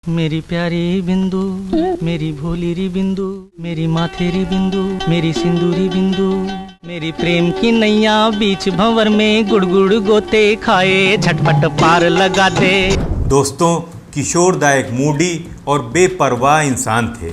मेरी प्यारी बिंदु, मेरी भोली री बिंदु, मेरी माथेरी बिंदु, मेरी सिंदूरी बिंदु, मेरी प्रेम की नैया बीच भंवर में गुड़गुड़ गोते खाए झटपट पार लगा दे। दोस्तों, किशोर दा एक मूडी और बेपरवाह इंसान थे।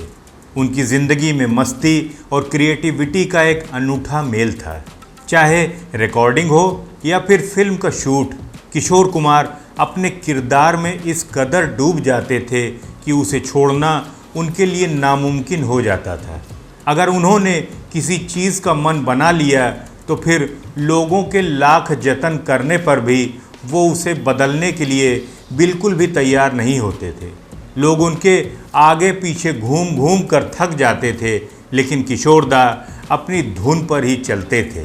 उनकी ज़िंदगी में मस्ती और क्रिएटिविटी का एक अनूठा मेल था। चाहे रिकॉर्डिंग हो या फिर फिल्म का शूट, किशोर कुमार अपने किरदार में इस कदर डूब जाते थे कि उसे छोड़ना उनके लिए नामुमकिन हो जाता था। अगर उन्होंने किसी चीज़ का मन बना लिया तो फिर लोगों के लाख जतन करने पर भी वो उसे बदलने के लिए बिल्कुल भी तैयार नहीं होते थे। लोग उनके आगे पीछे घूम घूम कर थक जाते थे, लेकिन किशोर दा अपनी धुन पर ही चलते थे।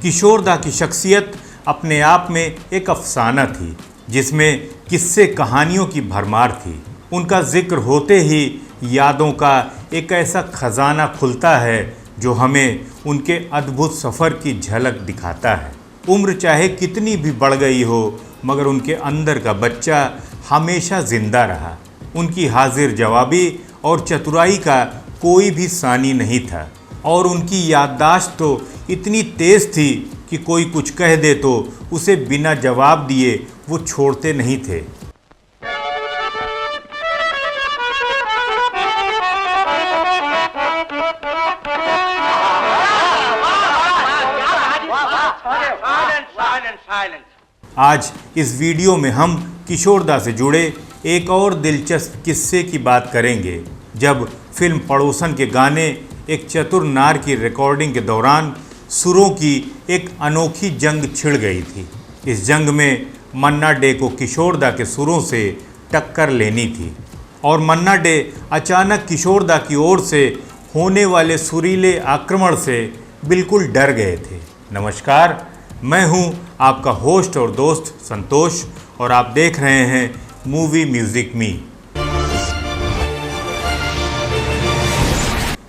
किशोर दा की शख्सियत अपने आप में एक अफसाना थी, जिसमें किस्से कहानियों की भरमार थी। उनका जिक्र होते ही यादों का एक ऐसा खजाना खुलता है जो हमें उनके अद्भुत सफ़र की झलक दिखाता है। उम्र चाहे कितनी भी बढ़ गई हो, मगर उनके अंदर का बच्चा हमेशा जिंदा रहा। उनकी हाजिर जवाबी और चतुराई का कोई भी सानी नहीं था, और उनकी याददाश्त तो इतनी तेज़ थी कि कोई कुछ कह दे तो उसे बिना जवाब दिए वो छोड़ते नहीं थे। आज इस वीडियो में हम किशोर दा से जुड़े एक और दिलचस्प किस्से की बात करेंगे, जब फिल्म पड़ोसन के गाने एक चतुर नार की रिकॉर्डिंग के दौरान सुरों की एक अनोखी जंग छिड़ गई थी। इस जंग में मन्ना डे को किशोर दा के सुरों से टक्कर लेनी थी, और मन्ना डे अचानक किशोर दा की ओर से होने वाले सुरीले आक्रमण से बिल्कुल डर गए थे। नमस्कार, मैं हूं आपका होस्ट और दोस्त संतोष, और आप देख रहे हैं मूवी म्यूजिक मी।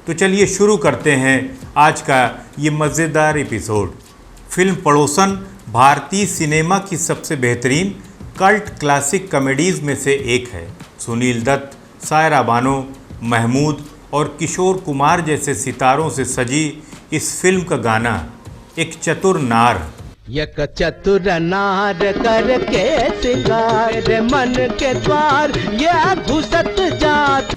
तो चलिए शुरू करते हैं आज का ये मज़ेदार एपिसोड। फिल्म पड़ोसन भारतीय सिनेमा की सबसे बेहतरीन कल्ट क्लासिक कॉमेडीज़ में से एक है। सुनील दत्त, सायरा बानो, महमूद और किशोर कुमार जैसे सितारों से सजी इस फिल्म का गाना एक चतुर नार, एक चतुर नार करके सिंगार मन के द्वार ये घुसत जात।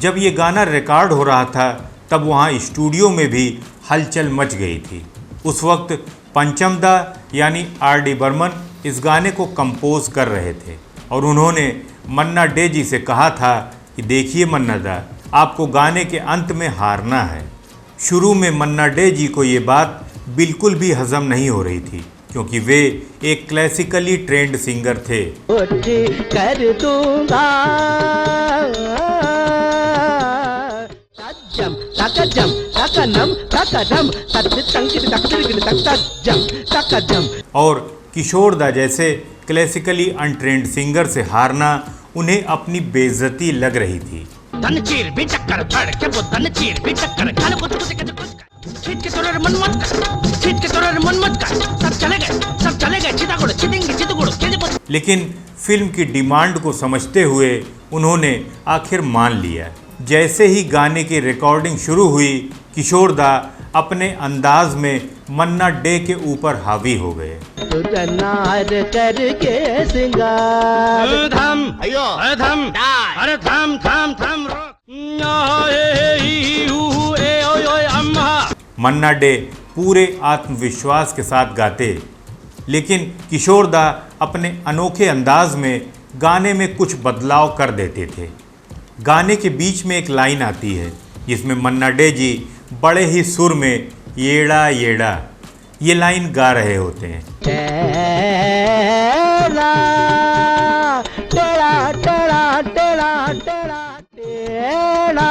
जब ये गाना रिकॉर्ड हो रहा था तब वहाँ स्टूडियो में भी हलचल मच गई थी। उस वक्त पंचम दा यानी आर.डी. बर्मन इस गाने को कंपोज कर रहे थे, और उन्होंने मन्ना डे जी से कहा था कि देखिए मन्ना दा, आपको गाने के अंत में हारना है। शुरू में मन्ना डे जी को ये बात बिल्कुल भी हजम नहीं हो रही थी, क्योंकि वे एक क्लासिकली ट्रेंड सिंगर थे। कर दूंगा और किशोर दा जैसे क्लासिकली अनट्रेंड सिंगर से हारना उन्हें अपनी बेइज्जती लग रही थी। लेकिन फिल्म की डिमांड को समझते हुए उन्होंने आखिर मान लिया। जैसे ही गाने की रिकॉर्डिंग शुरू हुई, किशोर दा अपने अंदाज में मन्ना डे के ऊपर हावी हो गए। मन्ना डे पूरे आत्मविश्वास के साथ गाते, लेकिन किशोर दा अपने अनोखे अंदाज में गाने में कुछ बदलाव कर देते थे। गाने के बीच में एक लाइन आती है जिसमें मन्ना डे जी बड़े ही सुर में येड़ा येड़ा ये लाइन गा रहे होते हैं। टेड़ा टेड़ा टेड़ा टेड़ा टेड़ा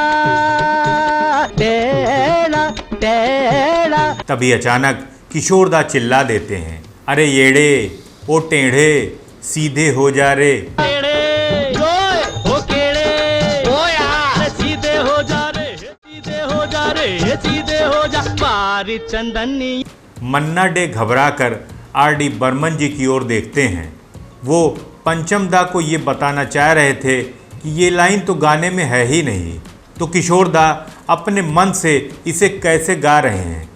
टेड़ा टेड़ा। तभी अचानक किशोर दा चिल्ला देते हैं, अरे येड़े ओ टेढ़े सीधे हो जा रे। चंदनी। मन्ना डे घबराकर आर.डी. बर्मन जी की ओर देखते हैं। वो पंचम दा को ये बताना चाह रहे थे ये लाइन तो गाने में है ही नहीं, तो किशोर दा अपने मन से इसे कैसे गा रहे हैं।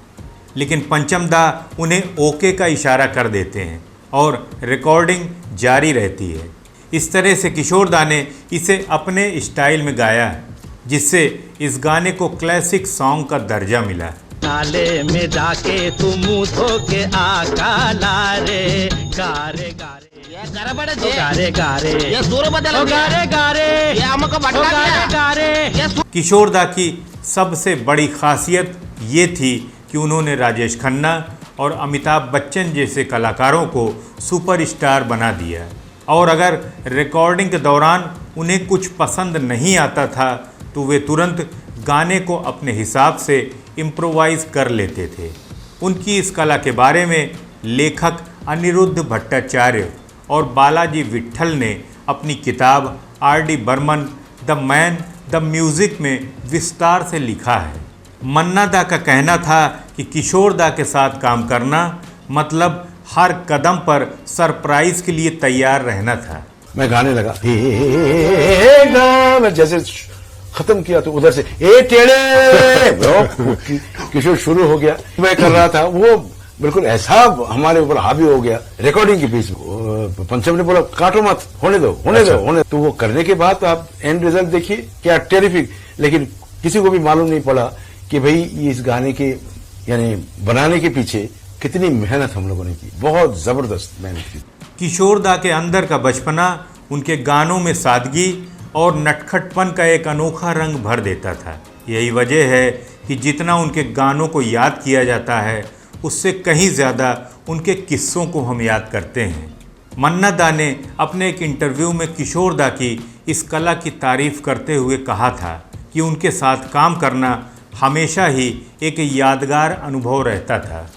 लेकिन पंचम दा उन्हें ओके का इशारा कर देते हैं और रिकॉर्डिंग जारी रहती है। इस तरह से किशोर दा ने इसे अपने स्टाइल में गाया, जिससे इस गाने को क्लासिक सॉन्ग का दर्जा मिला। नाले में जाके तू मुंह धो के आका लारे गारे गारे गारे गारे गारे गारे गारे। किशोर दा की सबसे बड़ी खासियत ये थी कि उन्होंने राजेश खन्ना और अमिताभ बच्चन जैसे कलाकारों को सुपरस्टार बना दिया। और अगर रिकॉर्डिंग के दौरान उन्हें कुछ पसंद नहीं आता था तो वे तुरंत गाने को अपने हिसाब से इम्प्रोवाइज कर लेते थे। उनकी इस कला के बारे में लेखक अनिरुद्ध भट्टाचार्य और बालाजी विट्ठल ने अपनी किताब R.D. Burman the man the music में विस्तार से लिखा है। मन्ना दा का कहना था कि किशोर दा के साथ काम करना मतलब हर कदम पर सरप्राइज के लिए तैयार रहना था। मैं गाने लगा, मैं जैसे खत्म किया तो उधर से टेढ़े किशोर शुरू हो गया। मैं कर रहा था, वो बिल्कुल ऐसा हमारे ऊपर हावी हो गया रिकॉर्डिंग के बीच में। पंचम ने बोला काटो मत, होने दो। तो वो करने के बाद आप एंड रिजल्ट देखिए, क्या टेरिफिक। लेकिन किसी को भी मालूम नहीं पड़ा कि भाई इस गाने के यानी बनाने के पीछे कितनी मेहनत हम लोगों ने की। बहुत जबरदस्त मेहनत की। किशोर दा के अंदर का बचपना उनके गानों में सादगी और नटखटपन का एक अनोखा रंग भर देता था। यही वजह है कि जितना उनके गानों को याद किया जाता है, उससे कहीं ज़्यादा उनके किस्सों को हम याद करते हैं। मन्ना दा ने अपने एक इंटरव्यू में किशोर दा की इस कला की तारीफ करते हुए कहा था कि उनके साथ काम करना हमेशा ही एक यादगार अनुभव रहता था।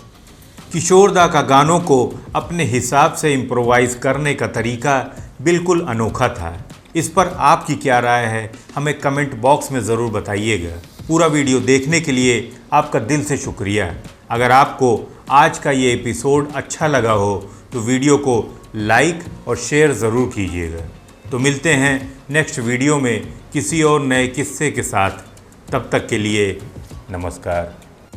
किशोर दा का गानों को अपने हिसाब से इम्प्रोवाइज़ करने का तरीका बिल्कुल अनोखा था। इस पर आपकी क्या राय है, हमें कमेंट बॉक्स में ज़रूर बताइएगा। पूरा वीडियो देखने के लिए आपका दिल से शुक्रिया। अगर आपको आज का ये एपिसोड अच्छा लगा हो तो वीडियो को लाइक और शेयर ज़रूर कीजिएगा। तो मिलते हैं नेक्स्ट वीडियो में किसी और नए किस्से के साथ। तब तक के लिए नमस्कार।